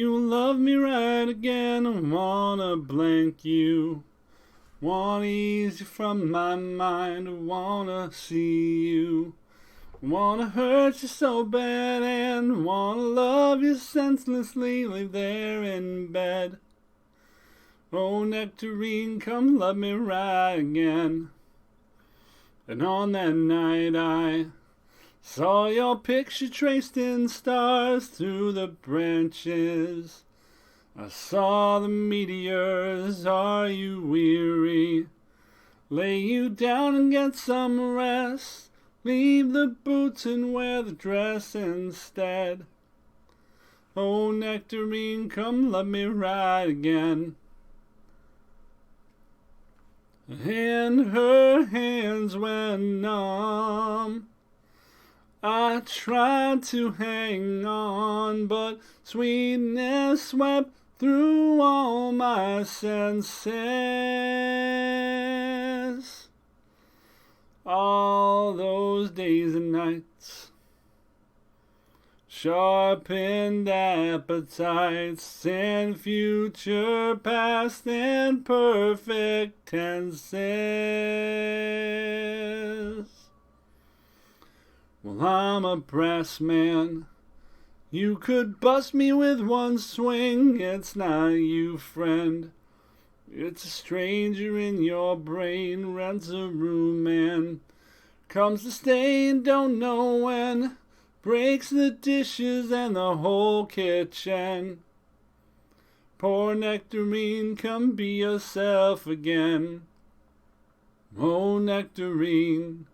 you love me right again? I wanna blank you. Wanna ease you from my mind. I wanna see you. Wanna hurt you so bad and wanna love you senselessly. Lay there in bed. Oh, nectarine, come love me right again. And on that night I saw your picture traced in stars through the branches. I saw the meteors. Are you weary? Lay you down and get some rest. Leave the boots and wear the dress instead. Oh, nectarine, come love me right again. And her hands went numb. I tried to hang on, but sweetness swept through all my senses. All those days and nights, sharpened appetites and future, past and perfect tenses. Well, I'm a brass man. You could bust me with one swing. It's not you, friend. It's a stranger in your brain. Rents a room and comes to stay and don't know when. Breaks the dishes and the whole kitchen. Poor nectarine, come be yourself again. Oh, nectarine,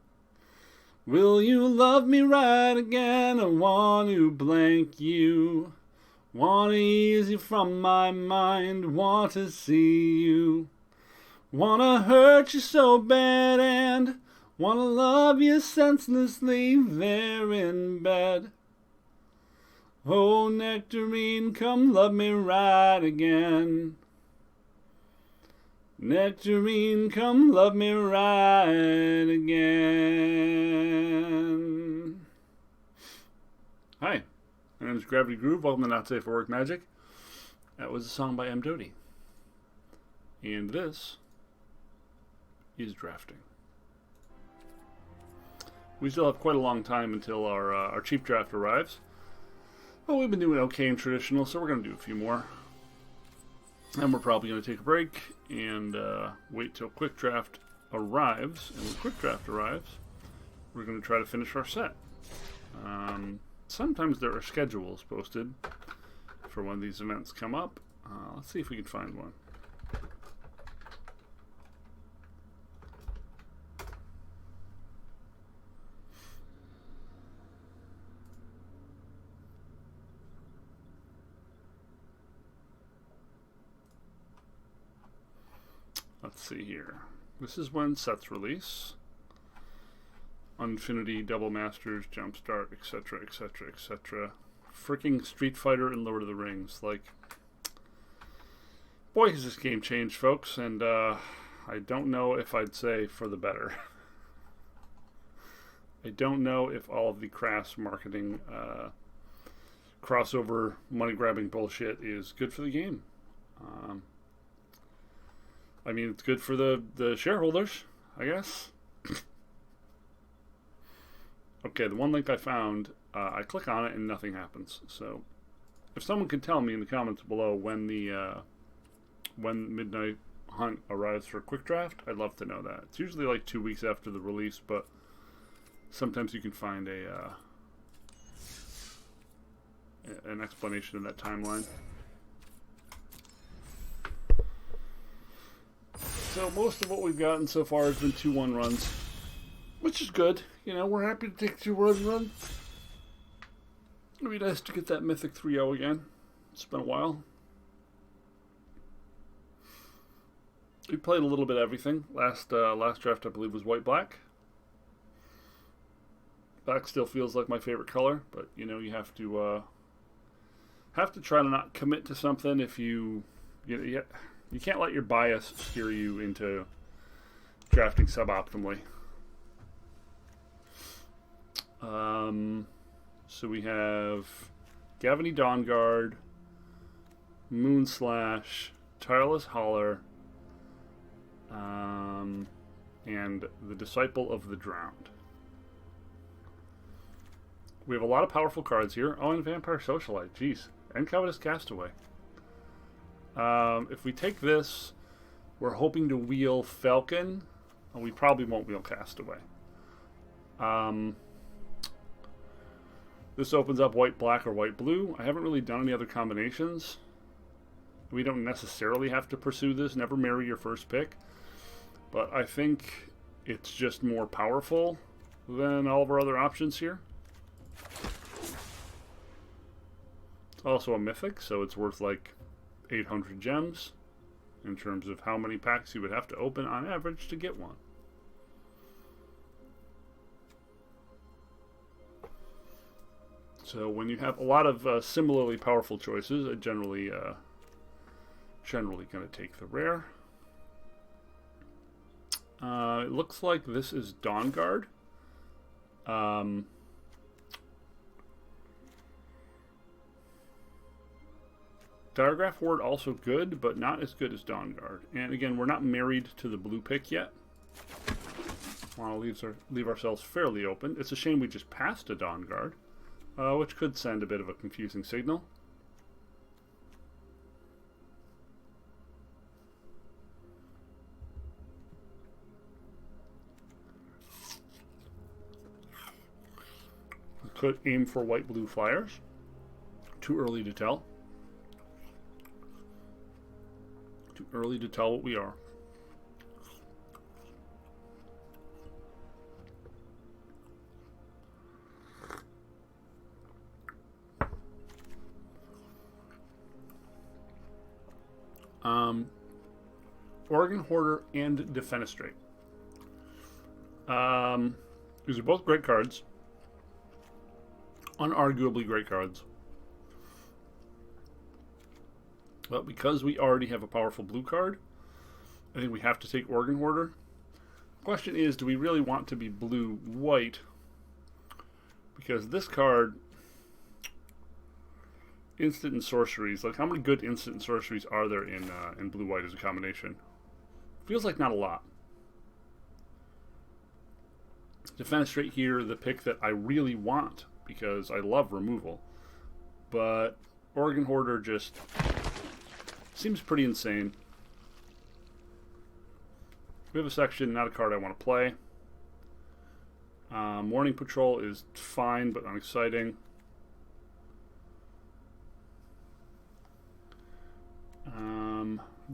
will you love me right again? I want to blank you. Want to ease you from my mind. Want to see you. Want to hurt you so bad and want to love you senselessly there in bed. Oh, nectarine, come love me right again. Nectarine, come love me right again. Hi, my name is Gravity Groove. Welcome to Not Safe for Work Magic. That was a song by M03. And this is drafting. We still have quite a long time until our cheap draft arrives. Well, we've been doing okay in traditional, so we're going to do a few more. And we're probably going to take a break and wait till quick draft arrives. And when quick draft arrives, we're going to try to finish our set. Sometimes there are schedules posted for when these events come up. Let's see if we can find one. Let's see here. This is when sets release. Infinity, Double Masters, Jumpstart, etc., etc., etc. Freaking Street Fighter and Lord of the Rings. Like, boy, has this game changed, folks, and I don't know if I'd say for the better. I don't know if all of the crass marketing, crossover, money-grabbing bullshit is good for the game. I mean, it's good for the shareholders, I guess. Okay, the one link I found, I click on it and nothing happens. So, if someone could tell me in the comments below when the when Midnight Hunt arrives for a quick draft, I'd love to know that. It's usually like 2 weeks after the release, but sometimes you can find an explanation of that timeline. So most of what we've gotten so far has been 2-1 runs, which is good. You know, we're happy to take 2-1 runs. It'd be nice to get that mythic 3-0 again. It's been a while. We played a little bit of everything. Last draft, I believe, was white-black. Black still feels like my favorite color, but you know, you have to try to not commit to something if you can't let your bias steer you into drafting suboptimally. So we have Gavany Dawnguard, Moonslash, Tireless Hauler, and the Disciple of the Drowned. We have a lot of powerful cards here. Oh, and Vampire Socialite. Jeez. And Covetous Castaway. If we take this, we're hoping to wheel Falcon. Well, we probably won't wheel Castaway. This opens up white-black or white-blue. I haven't really done any other combinations. We don't necessarily have to pursue this. Never marry your first pick. But I think it's just more powerful than all of our other options here. It's also a mythic, so it's worth like 800 gems in terms of how many packs you would have to open on average to get one. So when you have a lot of similarly powerful choices, I generally going to take the rare. It looks like this is Dawnguard. Diagraph Ward also good, but not as good as Dawnguard. And again, we're not married to the blue pick yet. Want to leave ourselves fairly open. It's a shame we just passed a Dawnguard, which could send a bit of a confusing signal. Could aim for white-blue flyers. Too early to tell. Too early to tell what we are. Oregon Hoarder and Defenestrate. These are both great cards. Unarguably great cards. But because we already have a powerful blue card, I think we have to take Oregon Hoarder. The question is, do we really want to be blue-white? Because this card, instant and sorceries, like how many good instant and sorceries are there in blue-white as a combination? Feels like not a lot. Defenestrate here, the pick that I really want, because I love removal. But Oregon Hoarder just seems pretty insane. Vivisection, not a card I want to play. Morning Patrol is fine, but unexciting.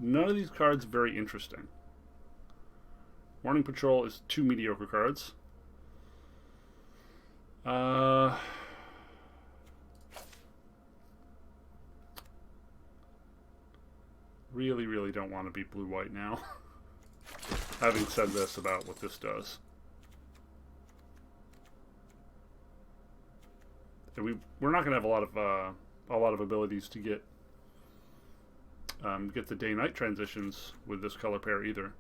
None of these cards very interesting. Morning Patrol is 2 mediocre cards. Really don't want to be blue-white now. Having said this about what this does. And we're not going to have a lot of abilities to get the day-night transitions with this color pair either.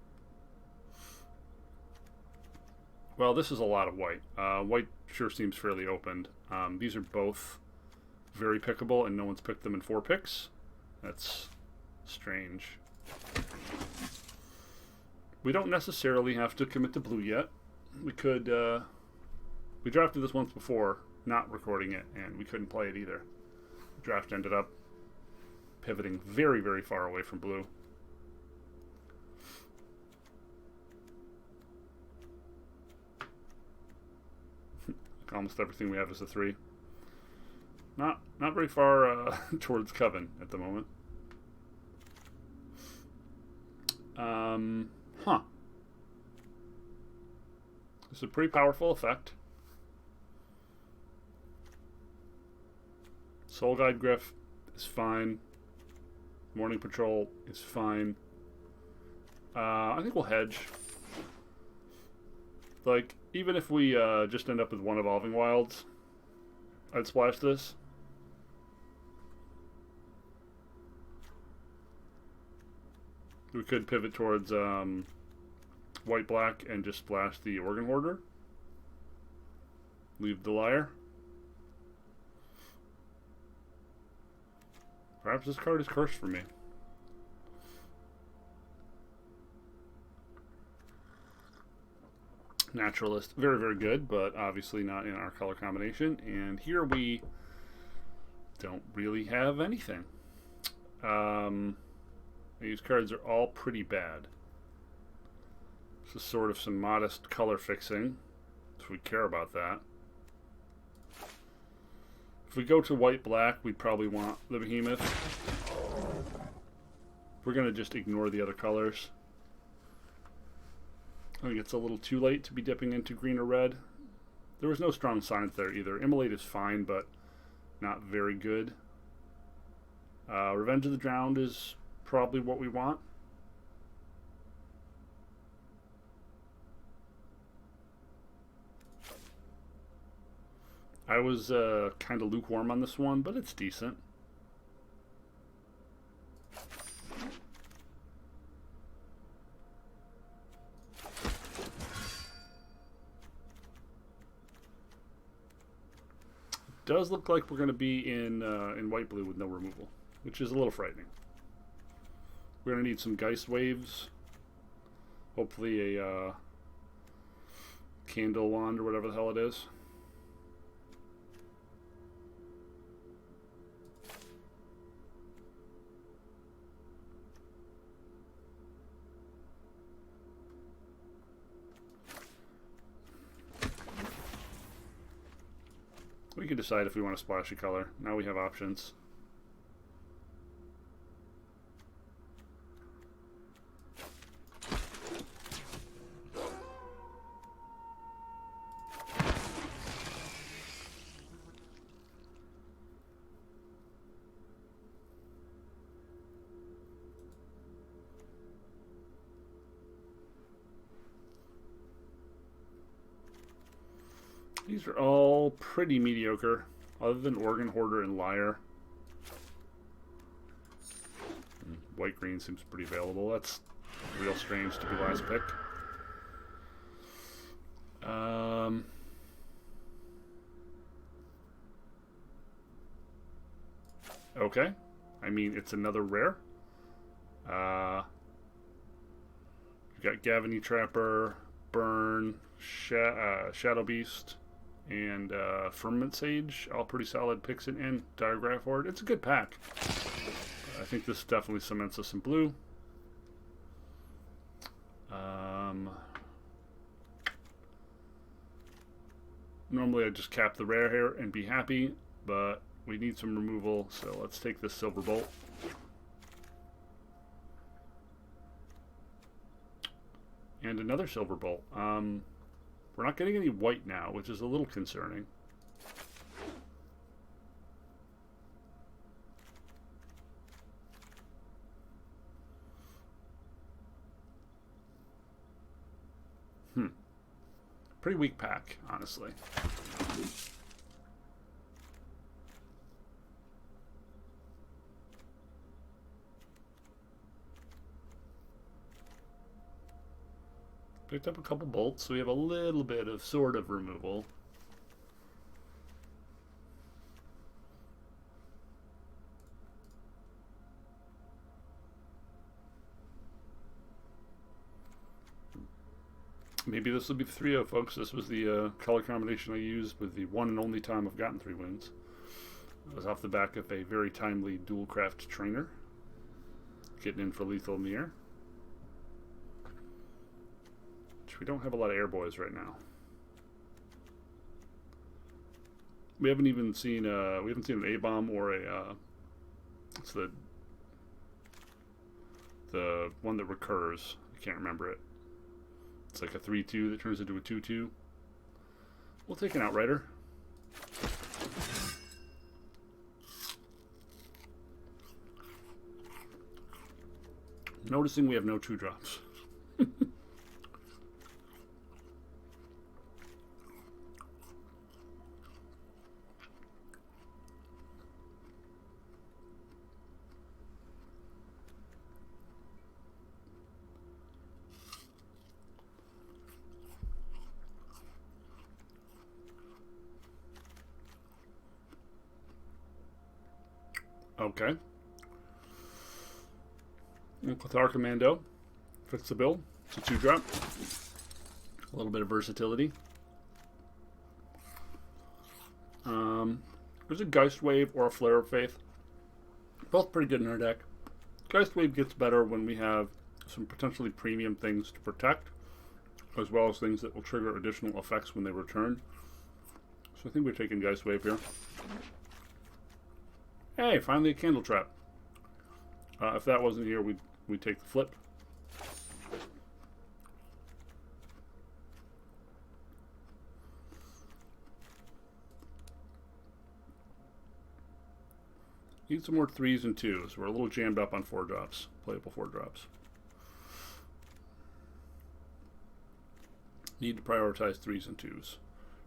Well, this is a lot of white. White sure seems fairly opened. These are both very pickable, and no one's picked them in 4 picks. That's strange. We don't necessarily have to commit to blue yet. We could, we drafted this once before, not recording it, and we couldn't play it either. The draft ended up pivoting very far away from blue. Almost everything we have is a 3. Not very far towards Coven at the moment. It's a pretty powerful effect. Soul Guide Griff is fine. Morning Patrol is fine. I think we'll hedge. Like, even if we just end up with 1 Evolving Wilds, I'd splash this. We could pivot towards white-black and just splash the Oregon Hoarder. Leave the Liar. Perhaps this card is cursed for me. Naturalist, very, very good, but obviously not in our color combination. And here we don't really have anything. These cards are all pretty bad. This is sort of some modest color fixing, if we care about that. If we go to white-black, we'd probably want the Behemoth. We're going to just ignore the other colors. I think it's a little too late to be dipping into green or red. There was no strong signs there either. Immolate is fine, but not very good. Revenge of the Drowned is probably what we want. I was kind of lukewarm on this one, but it's decent. Does look like we're going to be in white-blue with no removal, which is a little frightening. We're going to need some Geist Waves. Hopefully a Candle Wand or whatever the hell it is. We can decide if we want to splash a color. Now we have options. These are all pretty mediocre, other than Organ Hoarder and Liar. White-green seems pretty available. That's real strange to be last pick. Okay. I mean, it's another rare. We've got Gavany Trapper, Burn, Shadow Beast, and Firmament Sage, all pretty solid picks in Diagraph Horde. It's a good pack. I think this definitely cements us in blue. Normally I'd just cap the rare here and be happy, but we need some removal, so let's take this Silver Bolt. And another Silver Bolt. We're not getting any white now, which is a little concerning. Pretty weak pack, honestly. Picked up a couple bolts, so we have a little bit of sort of removal. Maybe this will be the 3-0, folks. This was the color combination I used with the one and only time I've gotten 3 wins. It was off the back of a very timely dual craft trainer. Getting in for lethal mirror. We don't have a lot of airboys right now. We haven't even seen an A-bomb or a it's the one that recurs. I can't remember it. It's like a 3/2 that turns into a 2/2. We'll take an Outrider. Noticing we have no 2-drops. Okay. And Cathar Commando fits the bill. It's a 2-drop. A little bit of versatility. There's a Geist Wave or a Flare of Faith. Both pretty good in our deck. Geist Wave gets better when we have some potentially premium things to protect, as well as things that will trigger additional effects when they return. So I think we're taking Geist Wave here. Hey, finally a Candle Trap. If that wasn't here, we'd take the flip. Need some more 3s and 2s. We're a little jammed up on 4-drops. Playable 4-drops. Need to prioritize 3s and 2s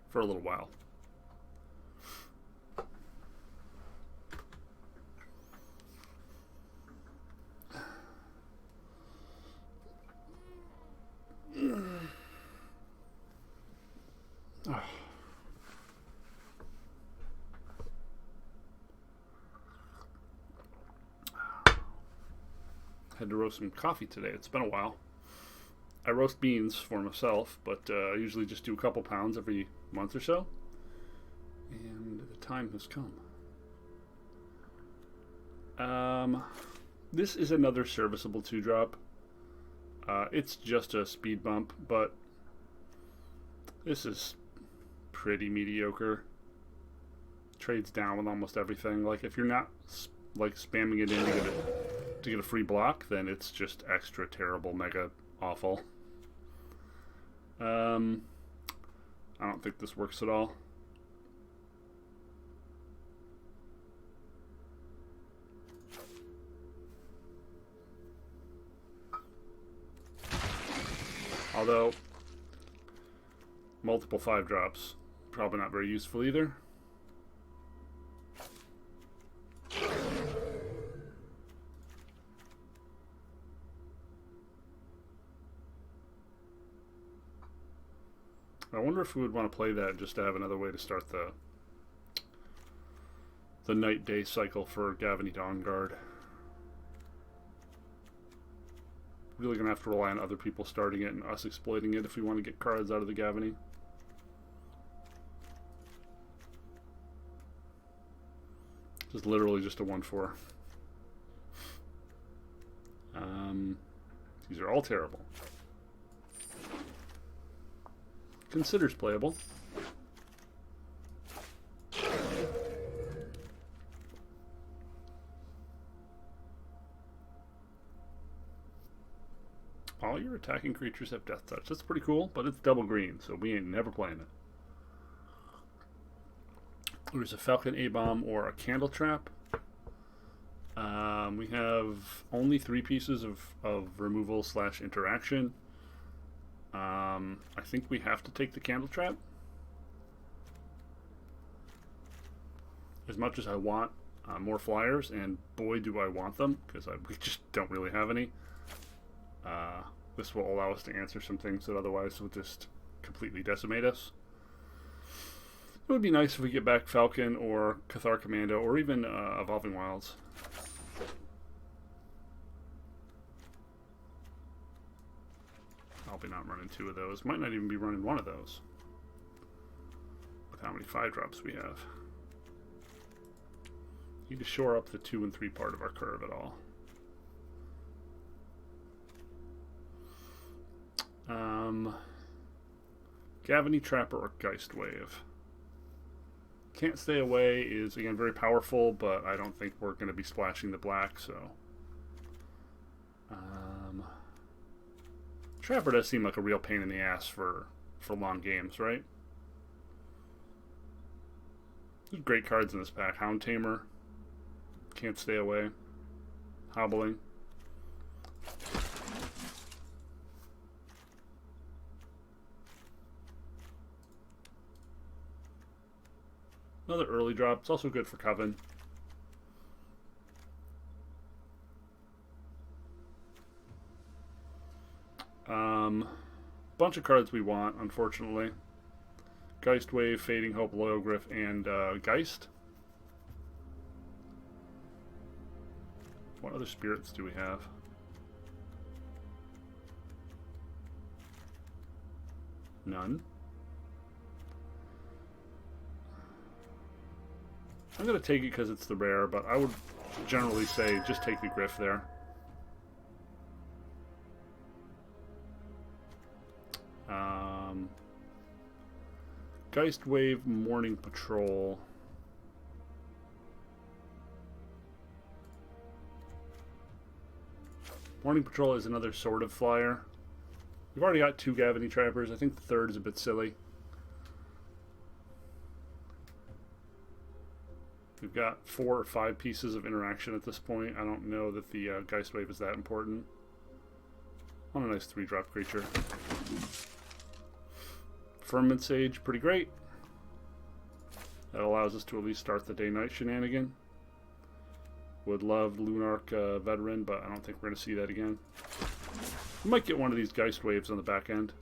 for a little while. Had to roast some coffee today. It's been a while. I roast beans for myself, but I usually just do a couple pounds every month or so. And the time has come. This is another serviceable 2-drop. It's just a speed bump, but this is pretty mediocre. Trades down with almost everything. Like, if you're not like spamming it in to get a free block, then it's just extra terrible, mega awful. I don't think this works at all. Although, multiple 5-drops, probably not very useful either. I wonder if we would want to play that just to have another way to start the night-day cycle for Gavany Dawnguard. Really gonna have to rely on other people starting it and us exploiting it if we want to get cards out of the Gavany. Just literally just a 1/4. These are all terrible. Considers playable. All your attacking creatures have Death Touch. That's pretty cool, but it's double green, so we ain't never playing it. There's a Falcon A-Bomb or a Candle Trap. We have only 3 pieces of removal / interaction. I think we have to take the Candle Trap. As much as I want more flyers, and boy do I want them, because we just don't really have any. This will allow us to answer some things that otherwise would just completely decimate us. It would be nice if we get back Falcon or Cathar Commando, or even Evolving Wilds. I'll be not running 2 of those. Might not even be running 1 of those. With how many 5-drops we have. Need to shore up the 2 and 3 part of our curve at all. Gavany Trapper or Geist Wave. Can't Stay Away is, again, very powerful, but I don't think we're going to be splashing the black, so... Trapper does seem like a real pain in the ass for long games, right? There's great cards in this pack. Hound Tamer, Can't Stay Away, Hobbling. Another early drop. It's also good for Coven. Bunch of cards we want, unfortunately. Geist Wave, Fading Hope, Loyal Griff, and Geist. What other spirits do we have? none. I'm going to take it because it's the rare, but I would generally say just take the Griff there. Geist Wave, Morning Patrol. Morning Patrol is another sort of flyer. We've already got 2 Gavany Trappers. I think the third is a bit silly. We've got 4 or 5 pieces of interaction at this point. I don't know that the Geist Wave is that important. On a nice 3-drop creature. Firmament Sage, pretty great. That allows us to at least start the day-night shenanigan. Would love Lunarch Veteran, but I don't think we're going to see that again. We might get one of these Geist Waves on the back end.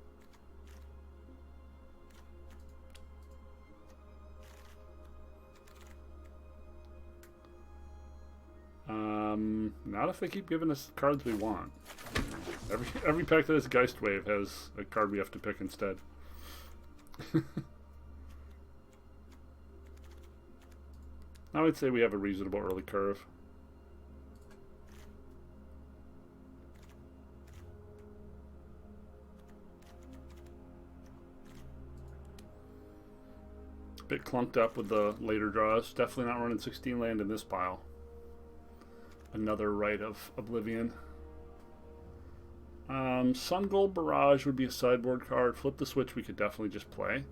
Not if they keep giving us cards we want. Every pack that has Geist Wave has a card we have to pick instead. I would say we have a reasonable early curve. Bit clunked up with the later draws. Definitely not running 16 land in this pile. Another Rite of Oblivion. Sun Gold Barrage would be a sideboard card. Flip the Switch we could definitely just play.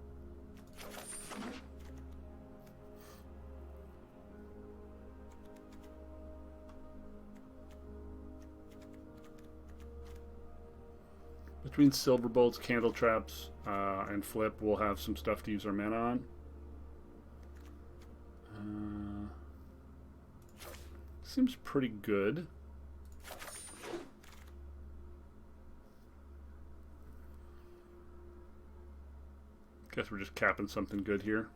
Between Silver Bolts, Candle Traps, and Flip, we'll have some stuff to use our mana on. Seems pretty good. Guess we're just capping something good here.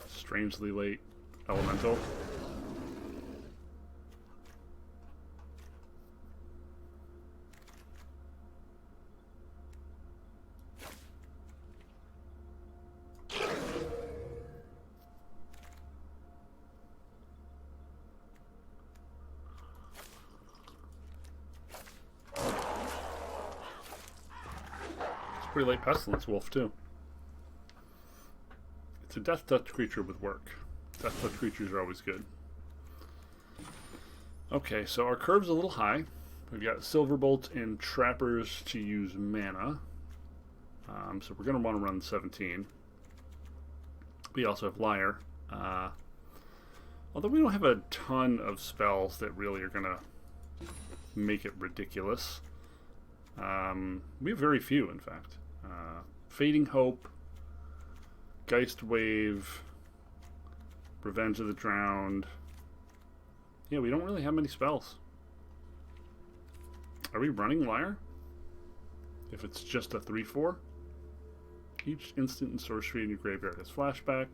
Strangely late elemental. It's pretty late Pestilence Wolf too. It's a Death Touch creature with work. Death Touch creatures are always good. Okay, so our curve's a little high. We've got Silverbolt and Trappers to use mana. So we're going to want to run 17. We also have Liar. Although we don't have a ton of spells that really are going to make it ridiculous. We have very few, in fact. Fading Hope, Geist Wave, Revenge of the Drowned. Yeah, we don't really have many spells. Are we running Liar? If it's just a 3/4? Each instant and sorcery in your graveyard has flashback.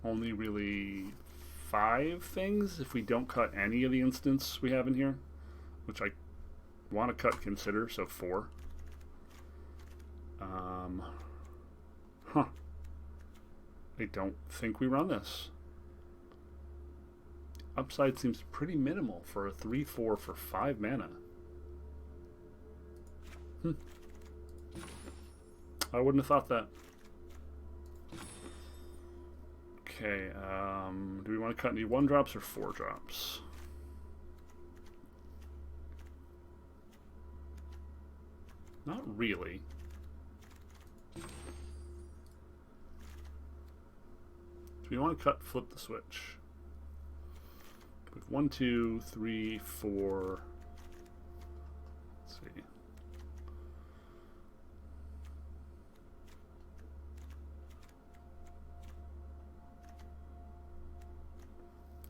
Only really 5 things if we don't cut any of the instants we have in here, which I want to cut Consider, so 4. I don't think we run this. Upside seems pretty minimal for a 3/4 for 5 mana. I wouldn't have thought that. Okay, do we want to cut any 1-drops or 4-drops? Not really. Do we want to cut Flip the Switch? With 1, 2, 3, 4. Let's see.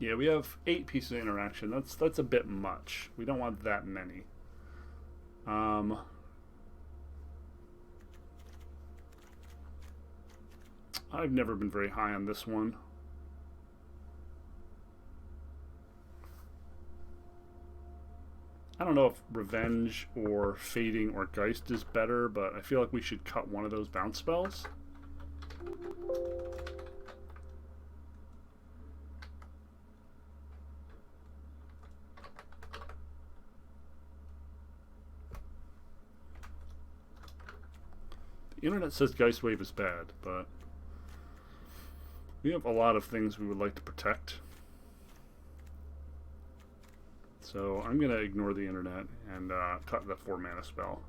Yeah, we have 8 pieces of interaction. That's a bit much. We don't want that many. I've never been very high on this one. I don't know if Revenge or Fading or Geist is better, but I feel like we should cut one of those bounce spells. The internet says Geist Wave is bad, but we have a lot of things we would like to protect. So I'm going to ignore the internet and cut that 4 mana spell.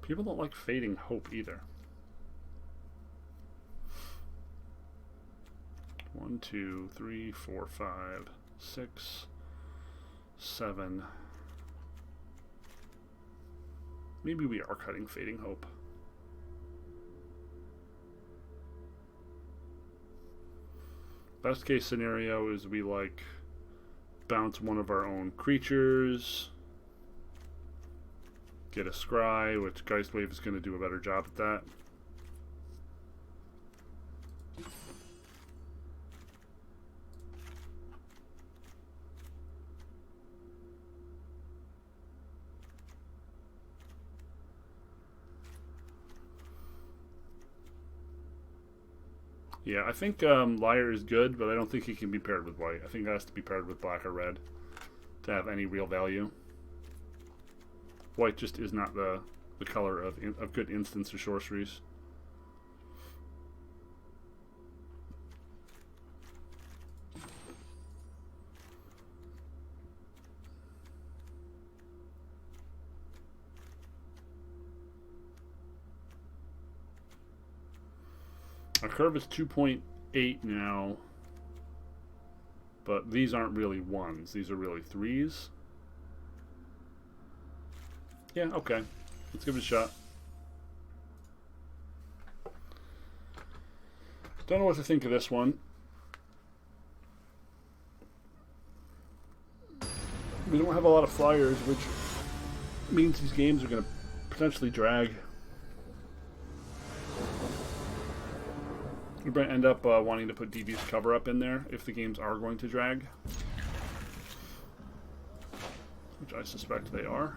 People don't like Fading Hope either. 1, 2, 3, 4, 5, 6, 7. Maybe we are cutting Fading Hope. Best case scenario is we like bounce one of our own creatures, get a scry, which Geist Wave is going to do a better job at that. Yeah, I think Liar is good, but I don't think he can be paired with white. I think it has to be paired with black or red to have any real value. White just is not the color of good instants or sorceries. Our curve is 2.8 now, but these aren't really 1s. These are really 3s. Yeah, okay. Let's give it a shot. Don't know what to think of this one. We don't have a lot of flyers, which means these games are going to potentially drag. We might end up wanting to put Devious Cover Up in there if the games are going to drag, which I suspect they are.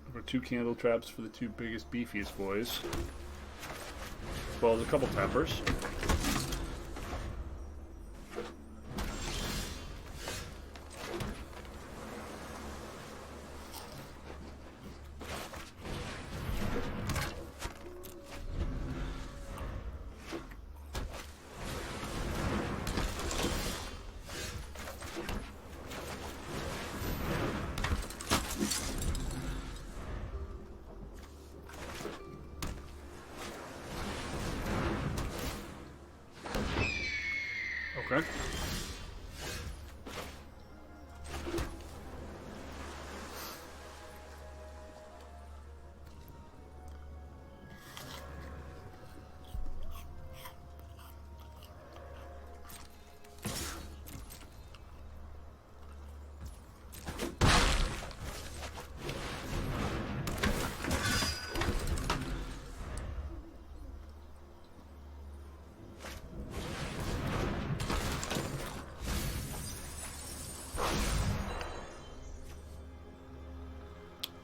Over 2 candle traps for the 2 biggest, beefiest boys, as well as a couple tappers. Okay.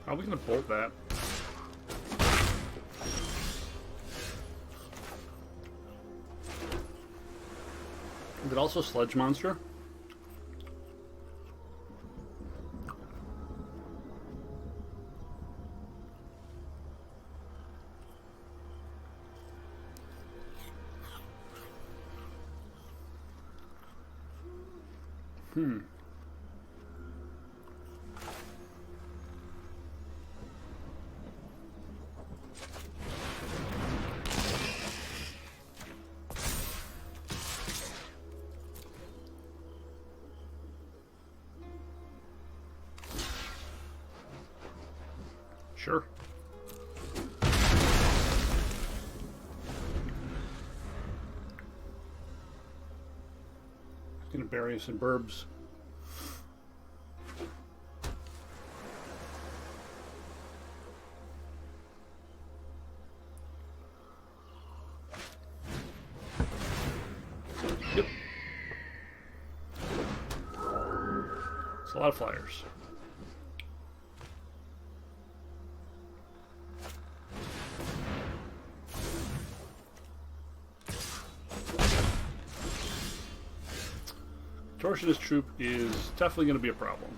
How are we going to bolt that? Is it also Sludge Monster? Sure. Gonna bury us in burbs. Yep. It's a lot of flyers. Torsionist troop is definitely going to be a problem.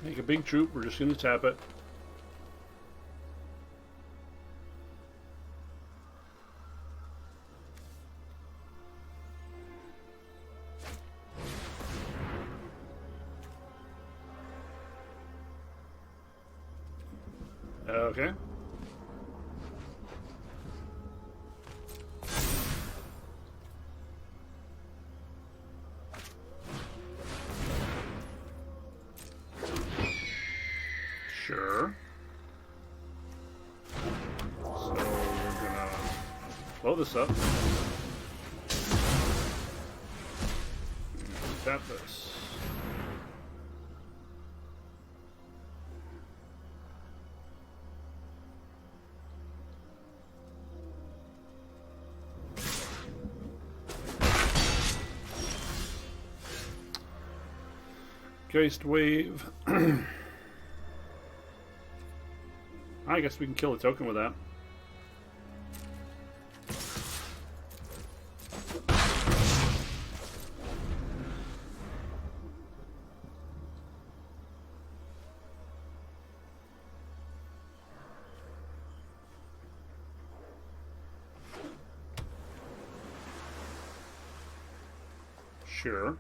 Make a big troop, we're just going to tap it. Okay. Sure. So we're gonna blow this up. And tap this. Geist wave. I guess we can kill a token with that. Sure.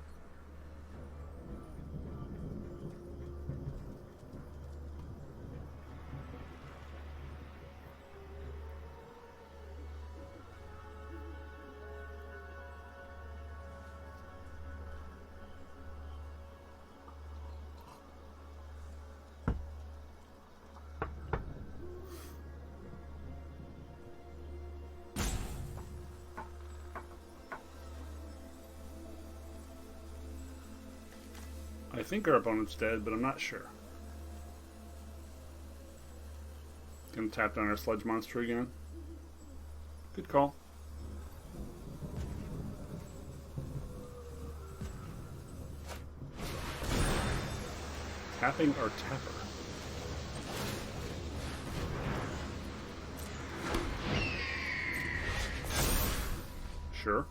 I think our opponent's dead, but I'm not sure. Gonna tap down our Sludge monster again. Good call. Tapping our tapper. Sure.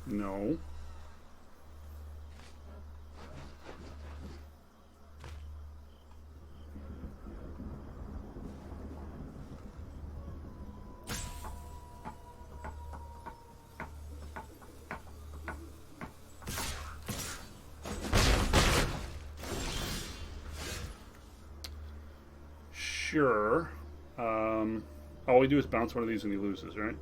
No. Sure. All we do is bounce one of these and he loses, right?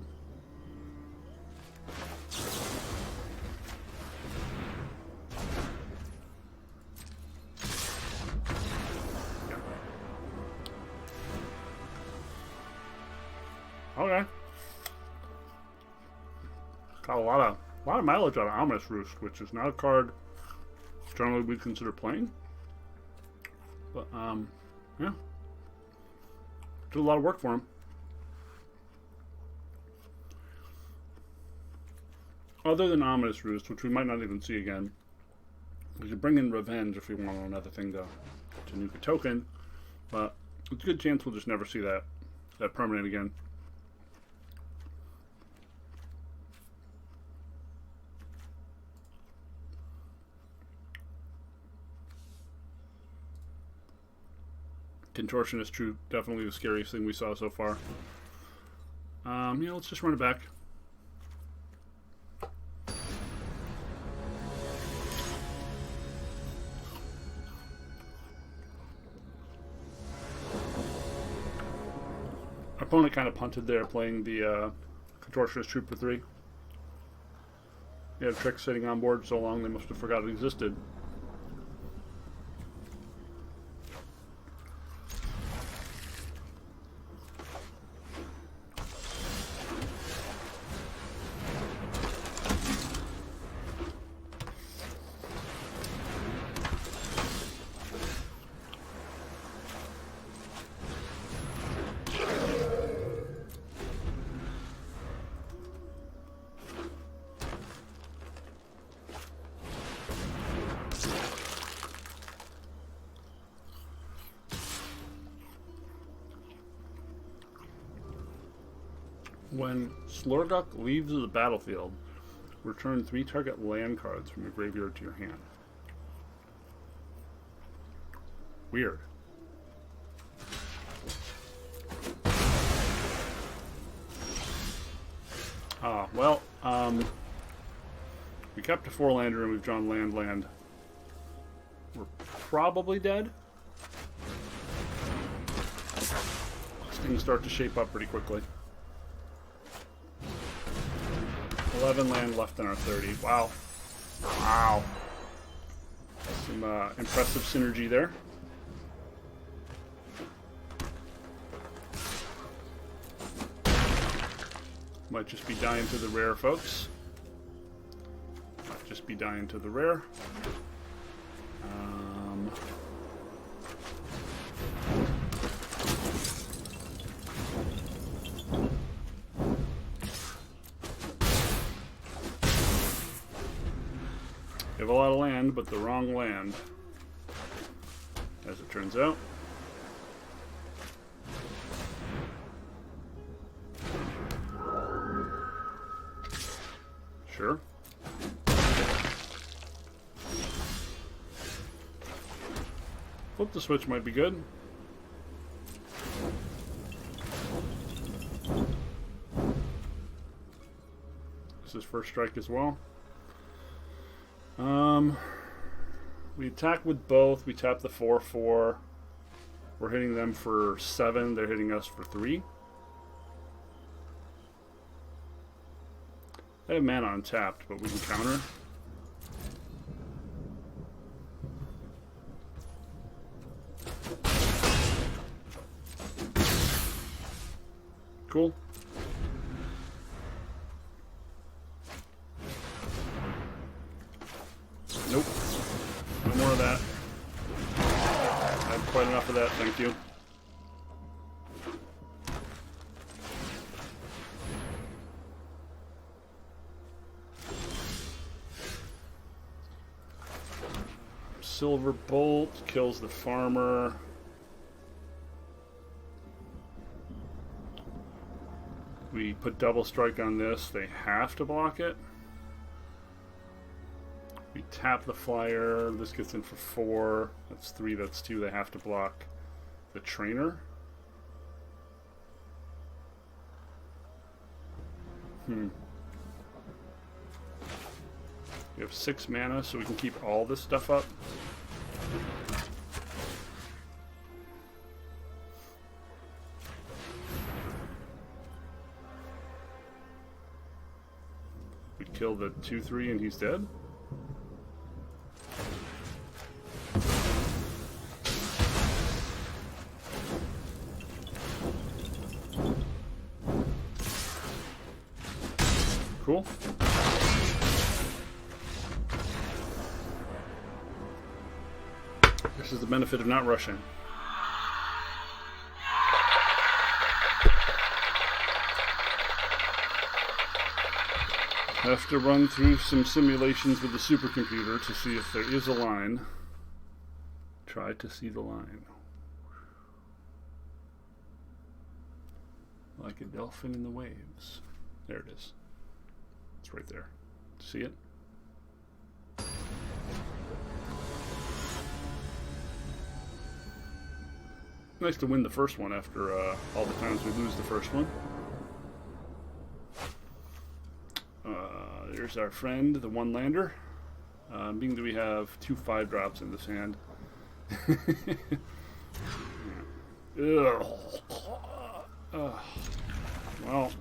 Okay. Got a lot of mileage out of Ominous Roost, which is not a card generally we'd consider playing. But yeah. Did a lot of work for him. Other than Ominous Roost, which we might not even see again. We could bring in Revenge if we want another thing to nuke a token, but it's a good chance we'll just never see that permanent again. Contortionist Troop, definitely the scariest thing we saw so far. Yeah, let's just run it back. Our opponent kind of punted there, playing the Contortionist Troop for 3. He had a trick sitting on board so long they must have forgot it existed. When Slurduck leaves the battlefield, return 3 target land cards from your graveyard to your hand. Weird. Well, we kept a 4-lander and we've drawn land. We're probably dead. Things start to shape up pretty quickly. 11 land left in our 30. Wow. Wow. Some impressive synergy there. Might just be dying to the rare, folks. Might just be dying to the rare. We have a lot of land, but the wrong land, as it turns out. Sure. Flip the switch might be good. This is first strike as well. We attack with both. We tap the 4/4. We're hitting them for 7. They're hitting us for 3. They have mana untapped, but we can counter. Cool. Nope. No more of that. I have quite enough of that, thank you. Silver Bolt kills the farmer. We put double strike on this. They have to block it. We tap the flyer. This gets in for 4. That's 3, that's 2. They have to block the trainer. We have 6 mana, so we can keep all this stuff up. We kill the 2/3 and he's dead. Cool. This is the benefit of not rushing. Have to run through some simulations with the supercomputer to see if there is a line. Try to see the line. Like a dolphin in the waves. There it is. It's right there. See it? Nice to win the first one after all the times we lose the first one. There's our friend, the one-lander. Being that we have 2 5-drops in this hand. Ugh. Well.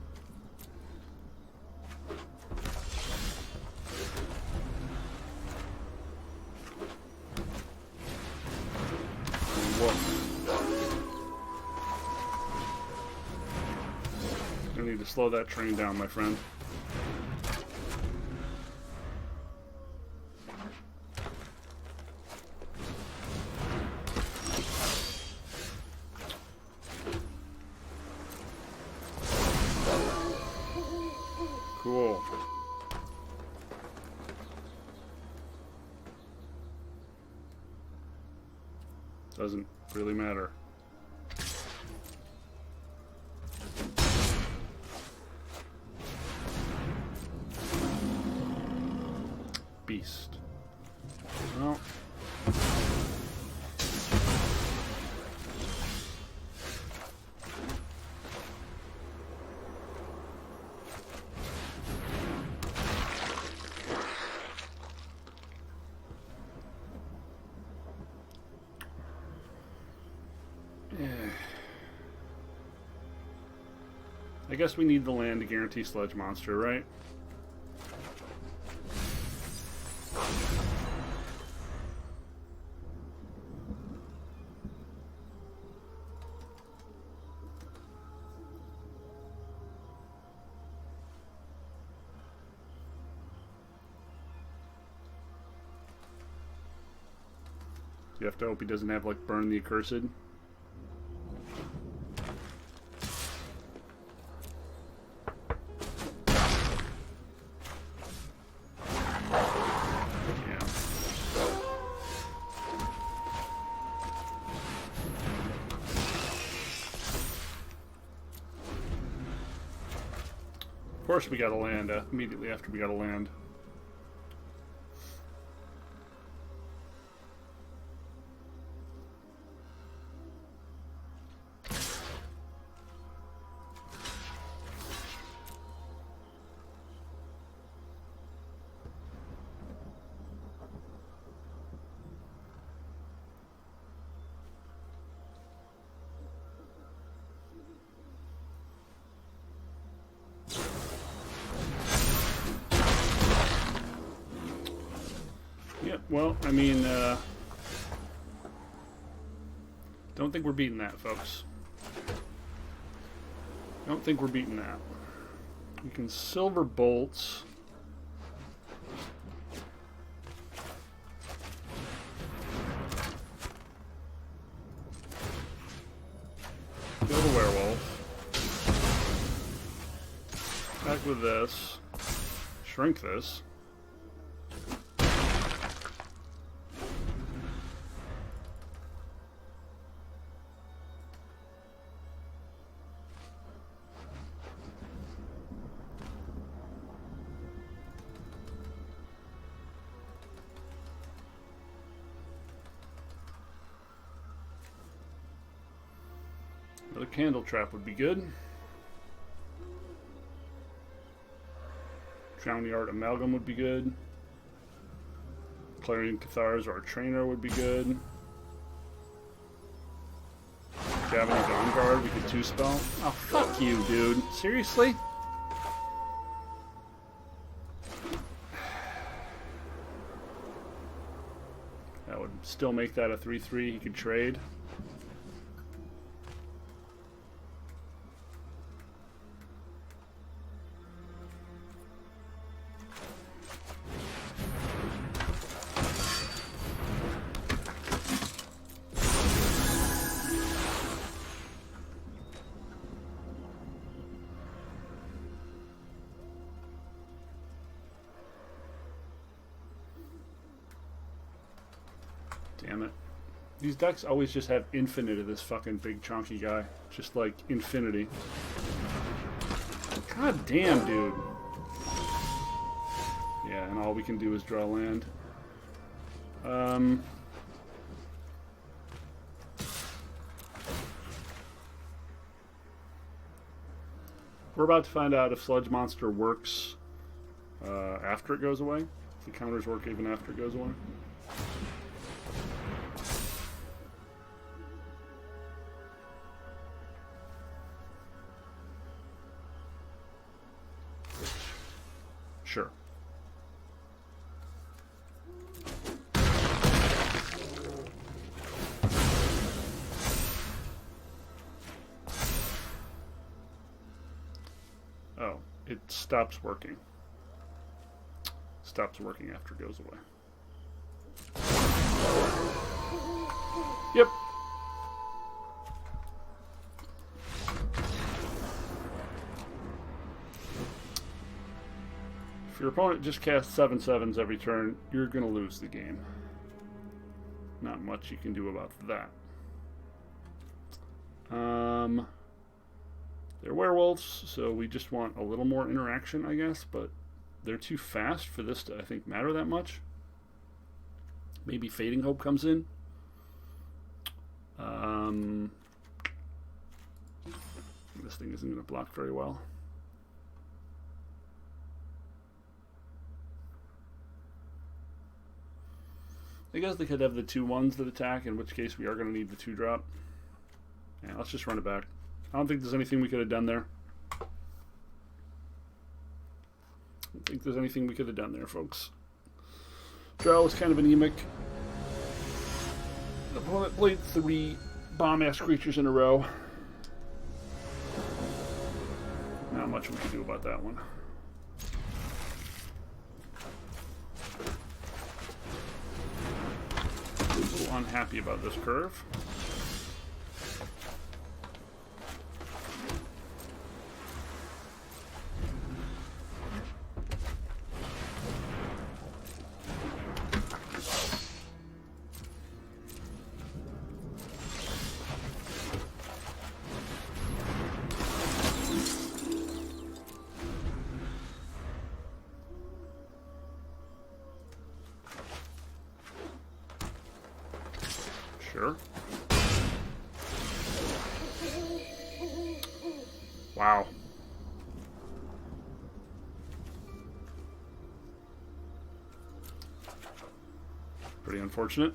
I need to slow that train down, my friend. Cool. Doesn't really matter. Beast. Well. I guess we need the land to guarantee Sludge Monster, right? You have to hope he doesn't have, like, Burn the Accursed. Of course we gotta land immediately after we gotta land. Well, I mean, don't think we're beating that, folks. Don't think we're beating that. We can silver bolts. Kill the werewolf. Back with this. Shrink this. Another candle trap would be good. Drowning Art Amalgam would be good. Clarion Cathars or Trainer would be good. Gavin Vanguard, we could 2-spell. Oh, fuck you, dude. Seriously? That would still make that a 3/3 he could trade. Damn it. These decks always just have infinite of this fucking big chunky guy. Just like infinity. God damn, dude. Yeah, and all we can do is draw land. We're about to find out if Sludge Monster works after it goes away. If the counters work even after it goes away. Sure. Oh, it stops working. Stops working after it goes away. Yep. If your opponent just casts 7/7s every turn, you're going to lose the game. Not much you can do about that. They're werewolves, so we just want a little more interaction, I guess, but they're too fast for this to, I think, matter that much. Maybe Fading Hope comes in. This thing isn't going to block very well. I guess they could have the 2/1s that attack, in which case we are going to need the 2-drop. Yeah, let's just run it back. I don't think there's anything we could have done there. I don't think there's anything we could have done there, folks. Draw was kind of anemic. The opponent played 3 bomb-ass creatures in a row. Not much we can do about that one. A little unhappy about this curve. Sure. Wow. Pretty unfortunate.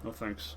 No thanks.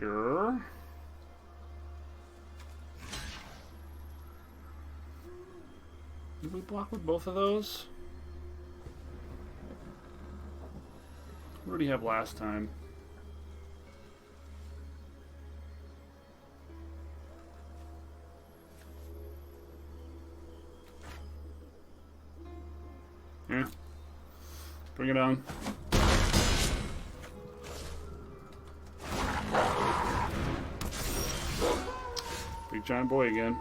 Sure. Did we block with both of those? What did he have last time? Yeah. Bring it on. Big giant boy again.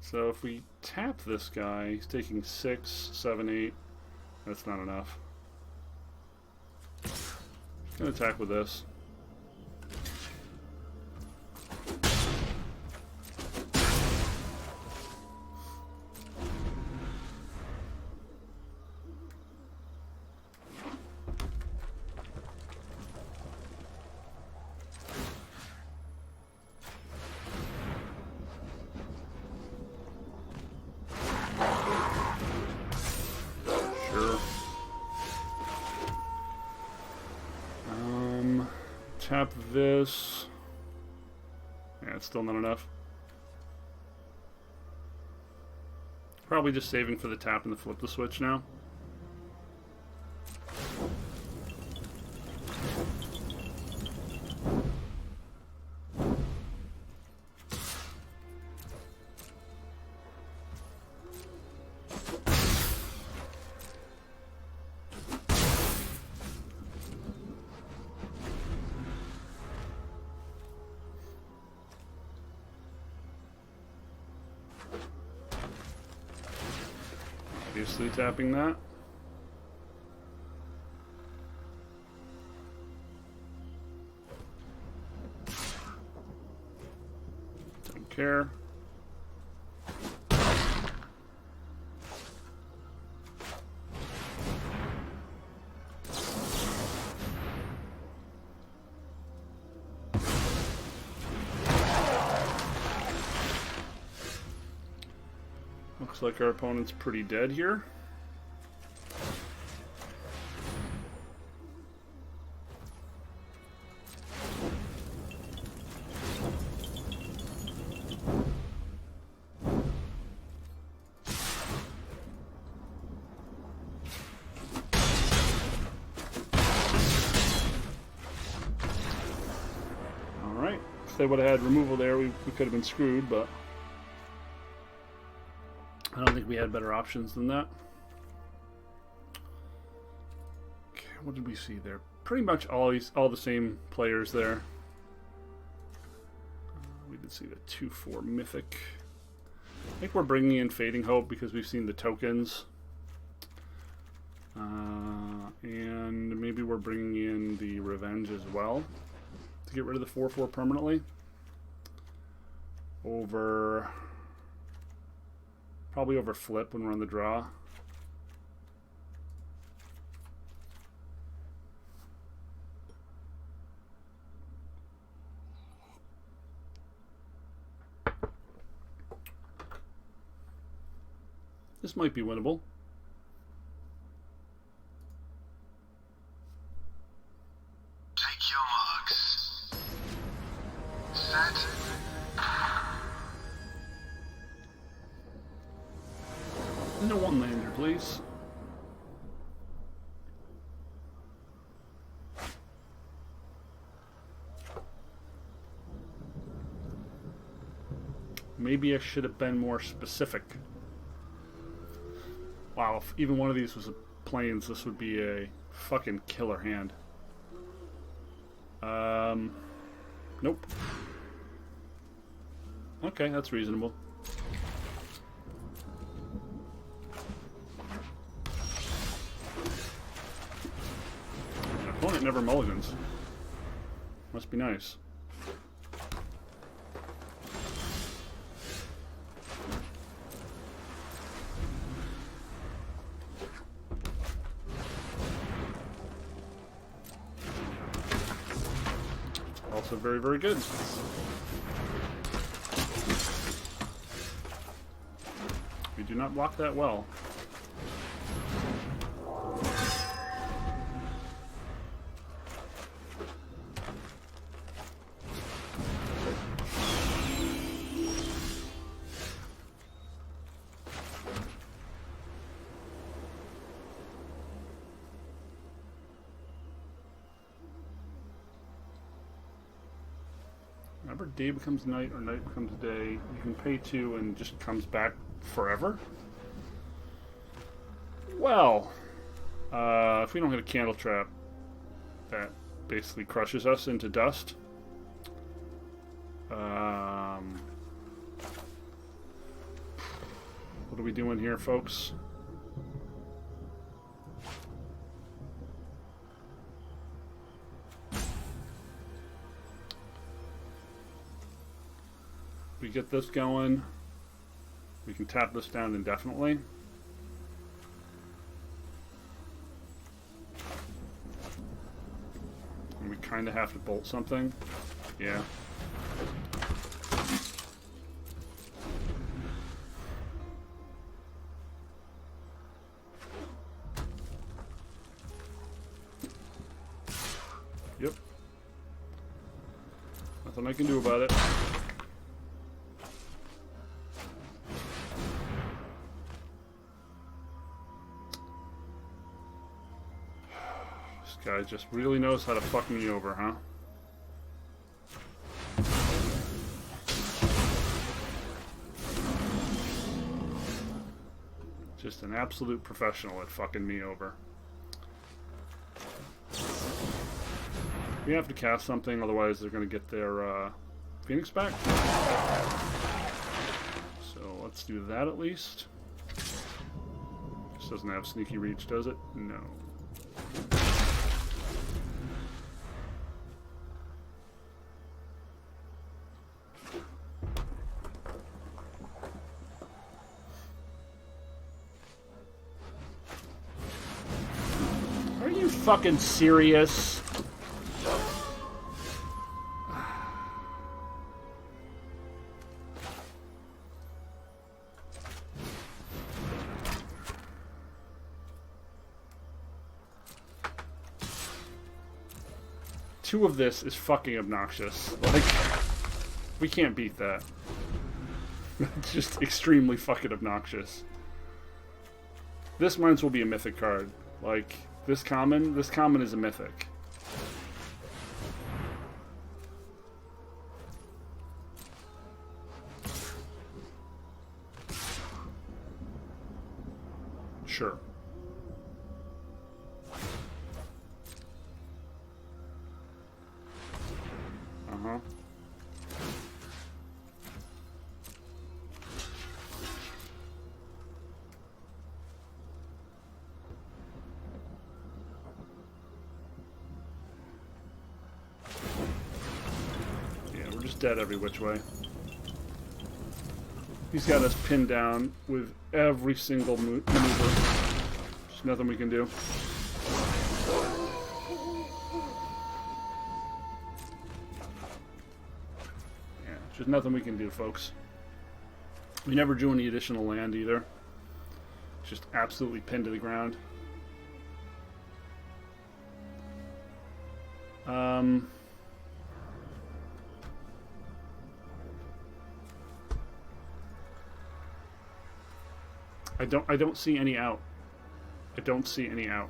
So if we tap this guy, he's taking 6, 7, 8. That's not enough. Gonna attack with this. tap this. Yeah, it's still not enough. Probably just saving for the tap and the flip the switch now. Obviously tapping that. Don't care. Looks like our opponent's pretty dead here. Alright, if they would have had removal there, we could have been screwed, but I don't think we had better options than that. Okay, what did we see there? Pretty much all the same players there. We did see the 2/4 Mythic. I think we're bringing in Fading Hope because we've seen the tokens. And maybe we're bringing in the Revenge as well to get rid of the 4/4 permanently. Probably over flip when we're on the draw. This might be winnable. Take your marks. Set. No one-lander, please. Maybe I should have been more specific. Wow, if even one of these was a plains, this would be a fucking killer hand. Nope. Okay, that's reasonable. Opponent never mulligans. Must be nice. Also very, very good. We do not block that well. Whenever day becomes night or night becomes day, you can pay 2 and just comes back forever? Well, if we don't hit a candle trap, that basically crushes us into dust. What are we doing here, folks? We get this going, we can tap this down indefinitely. And we kind of have to bolt something. Yeah. Yep. Nothing I can do about it. This guy just really knows how to fuck me over, huh? Just an absolute professional at fucking me over. We have to cast something, otherwise they're going to get their Phoenix back. So let's do that at least. This doesn't have sneaky reach, does it? No. Are you fucking serious? Two of this is fucking obnoxious. Like, we can't beat that. It's just extremely fucking obnoxious. This might as well be a mythic card. Like, this common is a mythic. Sure. Uh-huh. Yeah, we're just dead every which way. He's got us pinned down with every single maneuver. There's nothing we can do. There's nothing we can do, folks. We never drew any additional land either. Just absolutely pinned to the ground. I don't see any out. I don't see any out.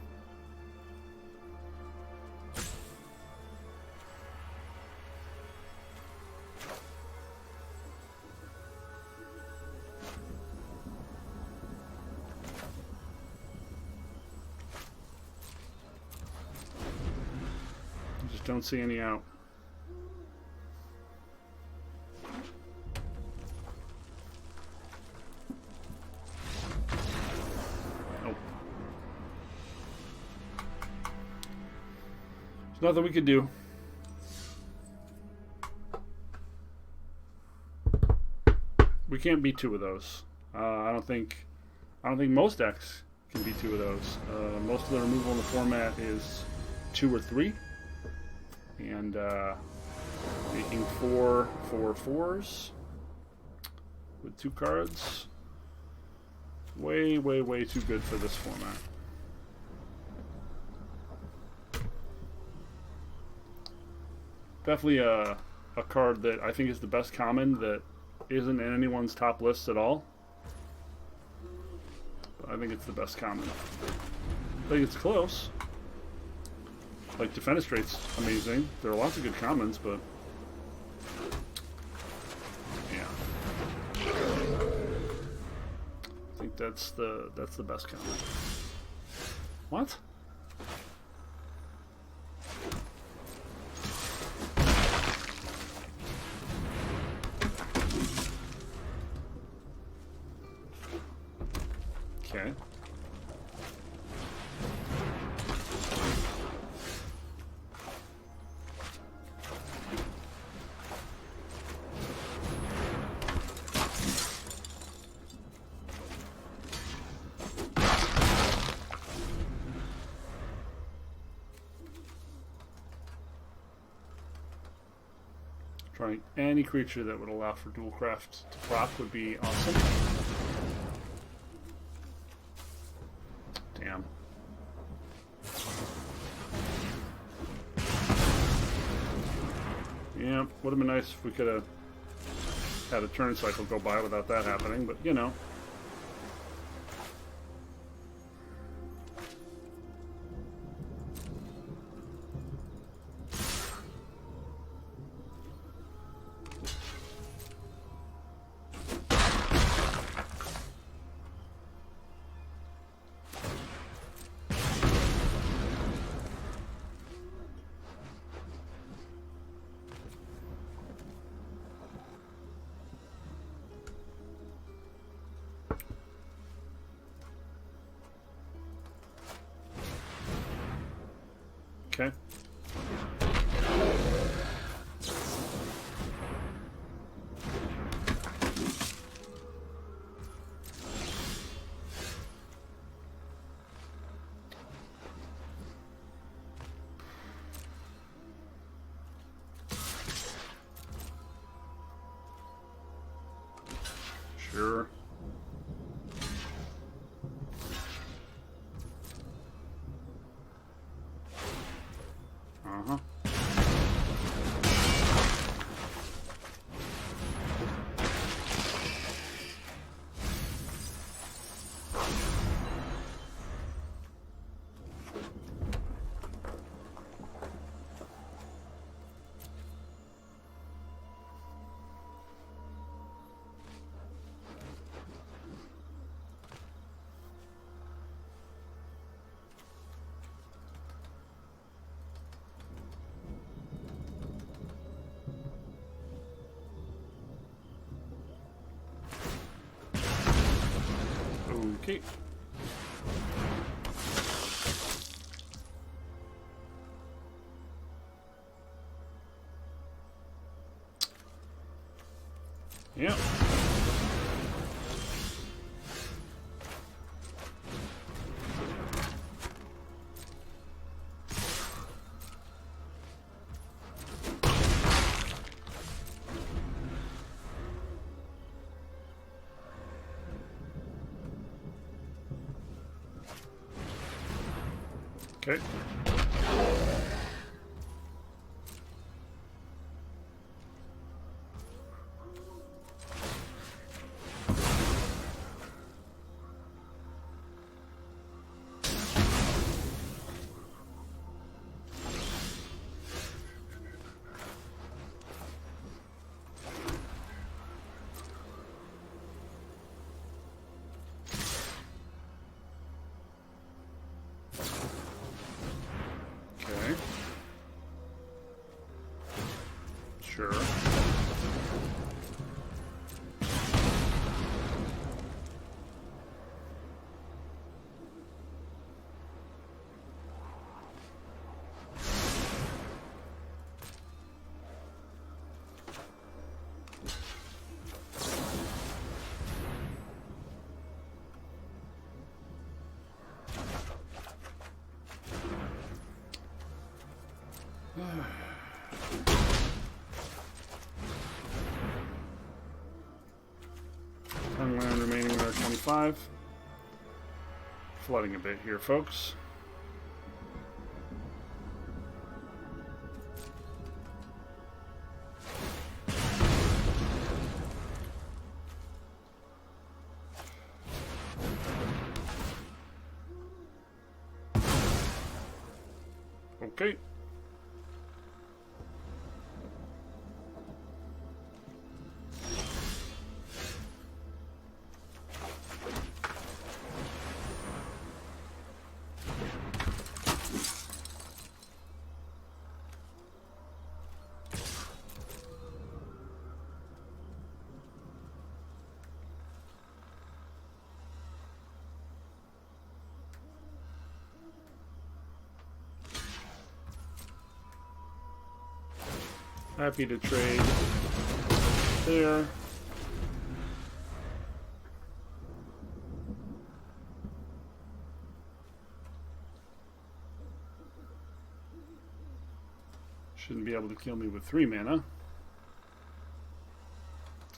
Don't see any out. Nope. There's nothing we could do. We can't beat two of those. I don't think most decks can beat two of those. Most of the removal in the format is 2 or 3. And making 4 4/4s with 2 cards. Way, way, way too good for this format. Definitely a card that I think is the best common that isn't in anyone's top list at all. But I think it's the best common. I think it's close. Like, Defenestrate's amazing. There are lots of good commons, but yeah. I think that's the best common. What? Okay. Trying any creature that would allow for dual craft to proc would be awesome. Damn. Yep. Yeah, would have been nice if we could have had a turn cycle go by without that happening, but you know. Okay. Sure. Uh-huh. Okay. Yep. Okay. Okay. Sure. Land remaining there, 25. Flooding a bit here, folks. Okay. Happy to trade there. Shouldn't be able to kill me with 3 mana.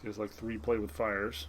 He has like 3 play with fires.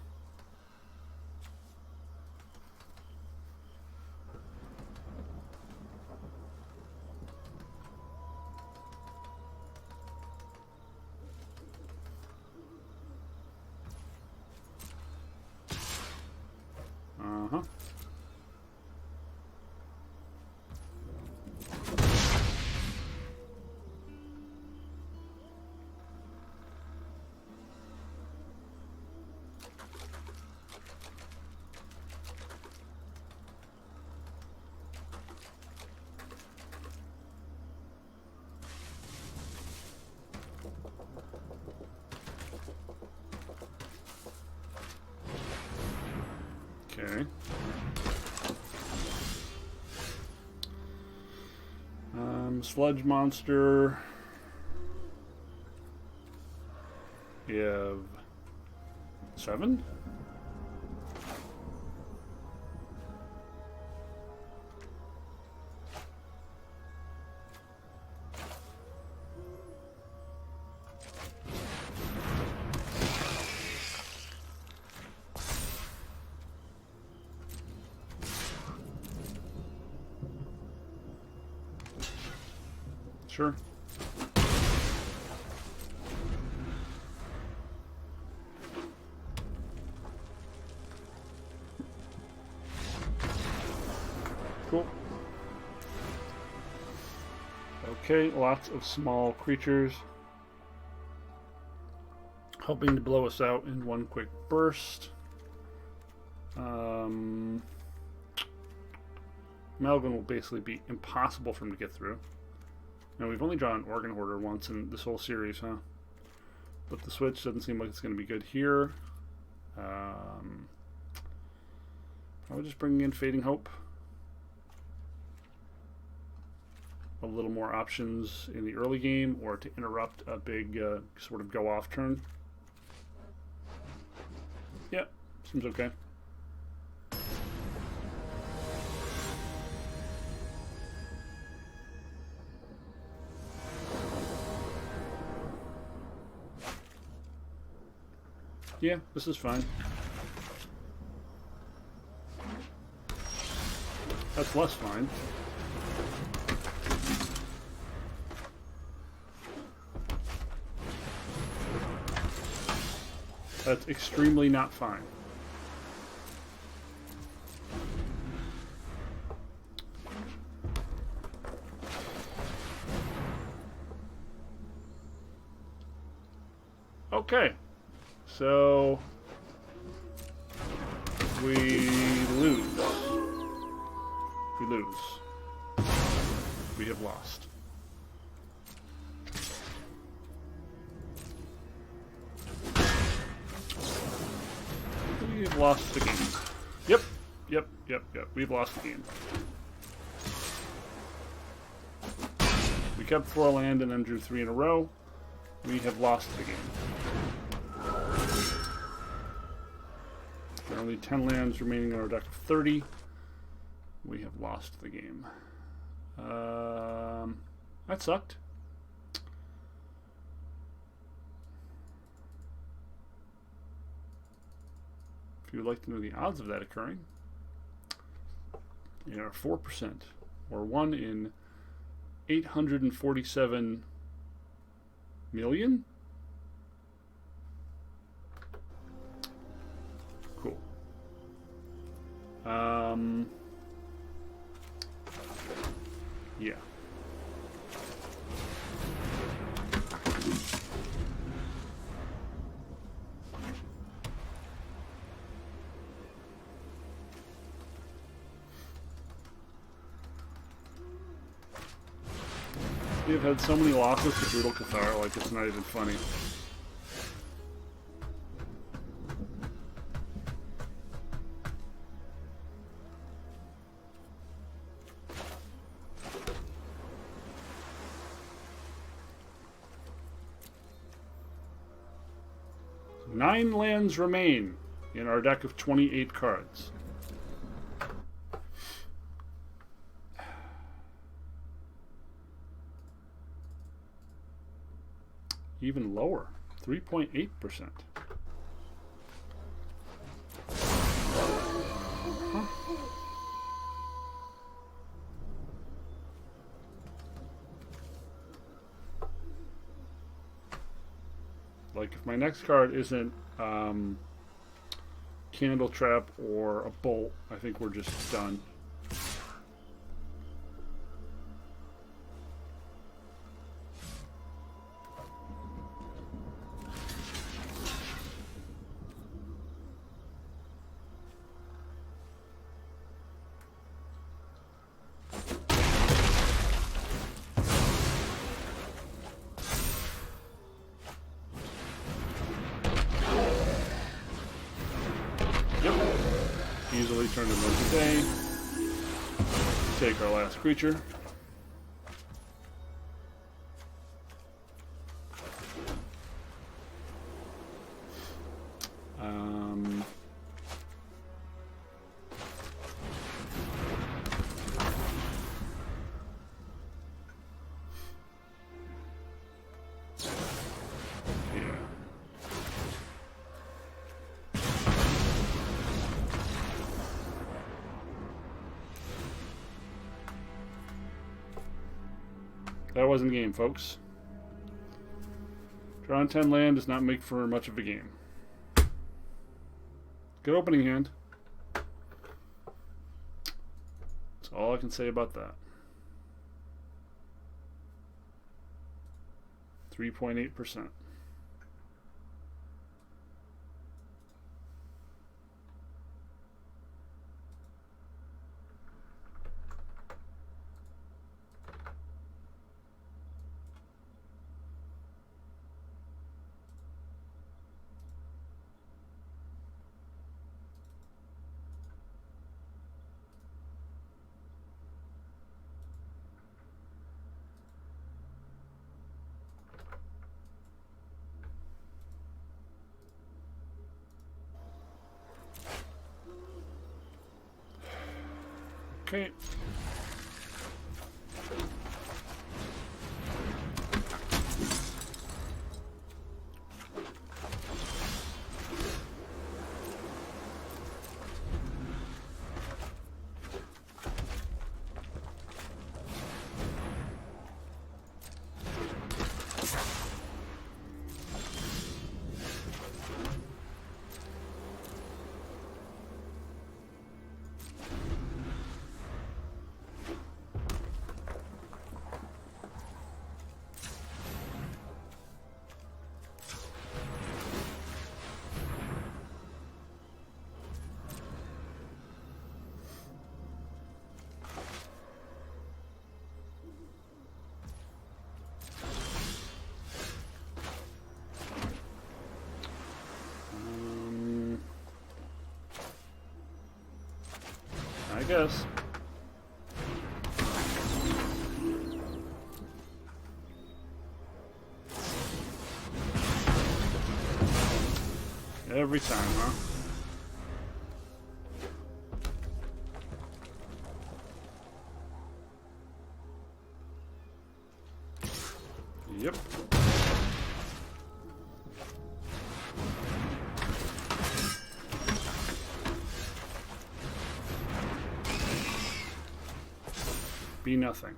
Okay. Sludge monster. We have 7? Sure. Cool. Okay, lots of small creatures. Hoping to blow us out in one quick burst. Malgan will basically be impossible for him to get through. Now, we've only drawn an Organ Hoarder once in this whole series, huh? But the switch doesn't seem like it's going to be good here. Probably just bringing in Fading Hope. A little more options in the early game, or to interrupt a big sort of go-off turn. Yeah, seems okay. Yeah, this is fine. That's less fine. That's extremely not fine. Okay. So we lose. We lose. We have lost. We have lost the game. Yep. We've lost the game. We kept 4 land and then drew 3 in a row. We have lost the game. There are only 10 lands remaining on our deck of 30. We have lost the game. That sucked. If you would like to know the odds of that occurring, they are 4%, or 1 in 847 million? Cool. Yeah. We've had so many losses to Brutal Cathar, like it's not even funny. So 9 lands remain in our deck of 28 cards. Even lower, 3.8%. Huh. Like, if my next card isn't Candle Trap or a Bolt, I think we're just done. Easily turn to MTGA. Take our last creature. That wasn't a game, folks. Drawing 10 land does not make for much of a game. Good opening hand. That's all I can say about that. 3.8%. Okay. I guess. Every time, huh? Yep. Be nothing.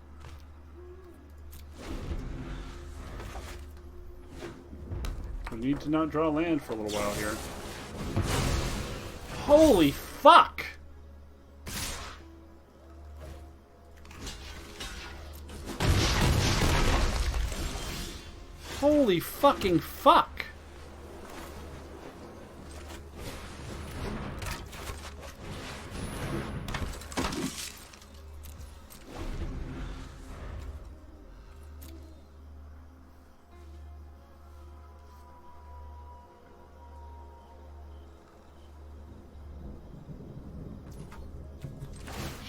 We need to not draw land for a little while here. Holy fuck! Holy fucking fuck!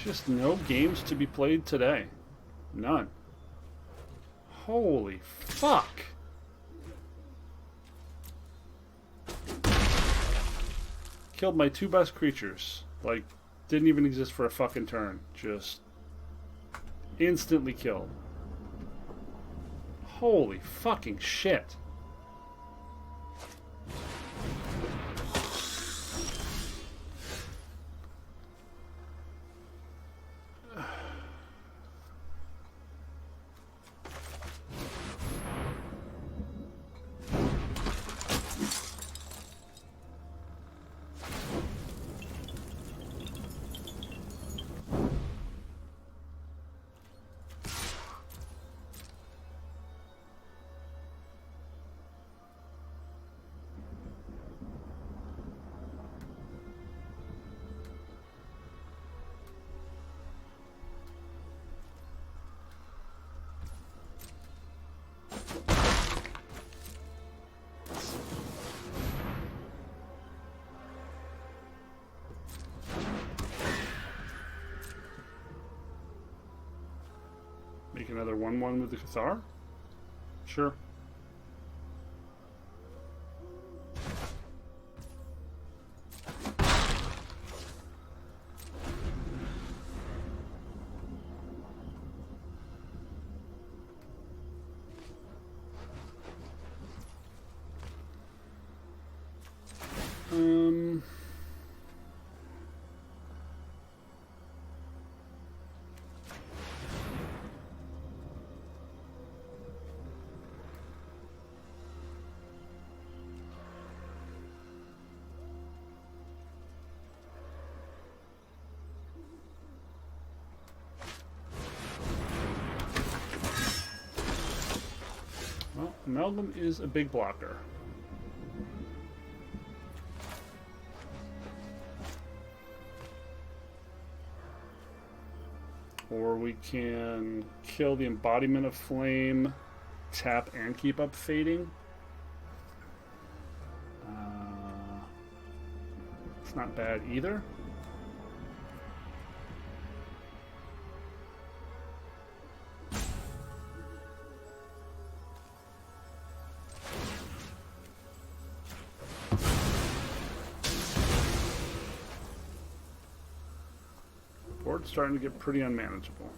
Just no games to be played today. None. Holy fuck. Killed my two best creatures. Like, didn't even exist for a fucking turn. Just instantly killed. Holy fucking shit. Make another 1/1 with the Cathar? Sure. Well, Amalgam is a big blocker. Or we can kill the Embodiment of Flame, tap and keep up fading. It's not bad either. Board's starting to get pretty unmanageable.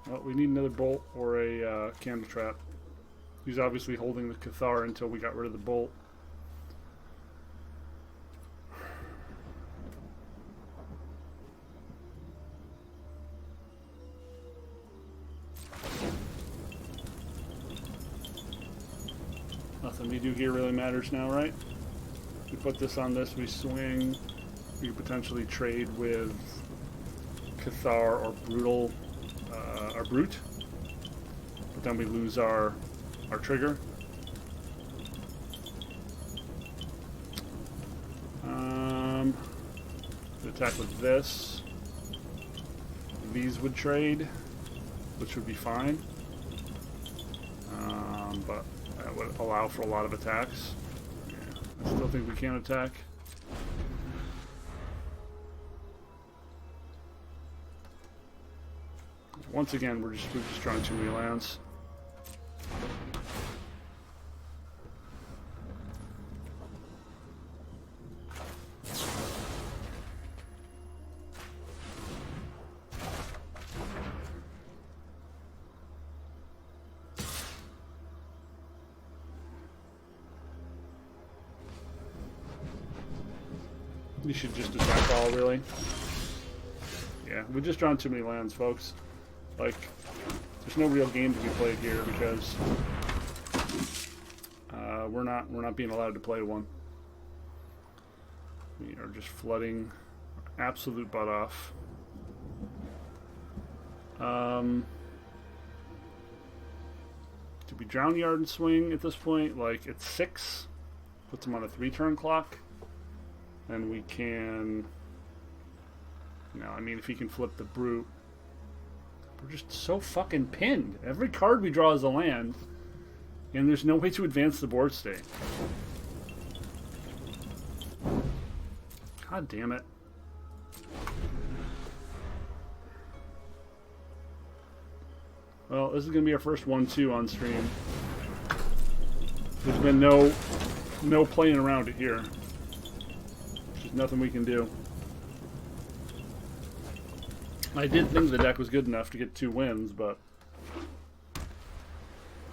Well, we need another bolt or a candle trap. He's obviously holding the Cathar until we got rid of the bolt. Nothing we do here really matters now, right? We put this on this, we swing. We could potentially trade with Cathar or Brutal. Our Brute, but then we lose our trigger. Attack with this. These would trade, which would be fine, but that would allow for a lot of attacks. Yeah, I still think we can attack. Once again, we're just drawing too many lands. We should just attack all, really. Yeah, we've just drawn too many lands, folks. Like, there's no real game to be played here because we're not being allowed to play one. We are just flooding absolute butt off. Do we drown Yard and swing at this point? Like, it's 6, puts him on a 3-turn clock, and we can. No, I mean if he can flip the Brute. We're just so fucking pinned. Every card we draw is a land, and there's no way to advance the board state. God damn it. Well, this is going to be our first 1-2 on stream. There's been no playing around it here. There's nothing we can do. I did think the deck was good enough to get 2 wins, but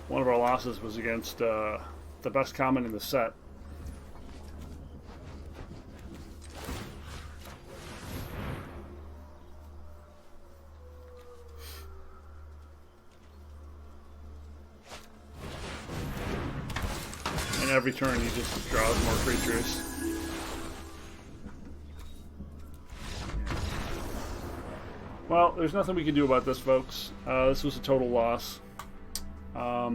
one of our losses was against the best common in the set. And every turn he just draws more creatures. Well, there's nothing we can do about this, folks. This was a total loss. I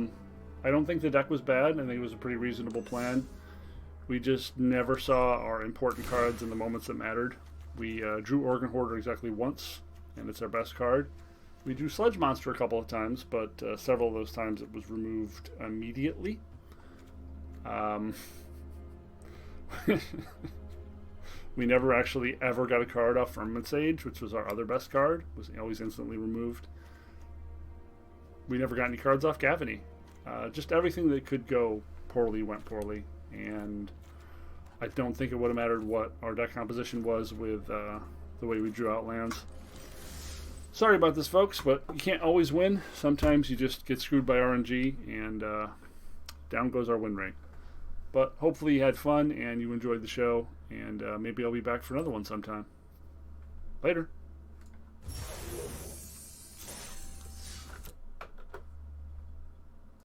don't think the deck was bad. I think it was a pretty reasonable plan. We just never saw our important cards in the moments that mattered. We drew Organ Hoarder exactly once, and it's our best card. We drew Sludge Monster a couple of times, but several of those times it was removed immediately. We never actually ever got a card off Firmament Sage, which was our other best card. It was always instantly removed. We never got any cards off Gavany. Just everything that could go poorly went poorly, and I don't think it would have mattered what our deck composition was with the way we drew out lands. Sorry about this, folks, but you can't always win. Sometimes you just get screwed by RNG, and down goes our win rate. But hopefully you had fun and you enjoyed the show, and maybe I'll be back for another one sometime. Later.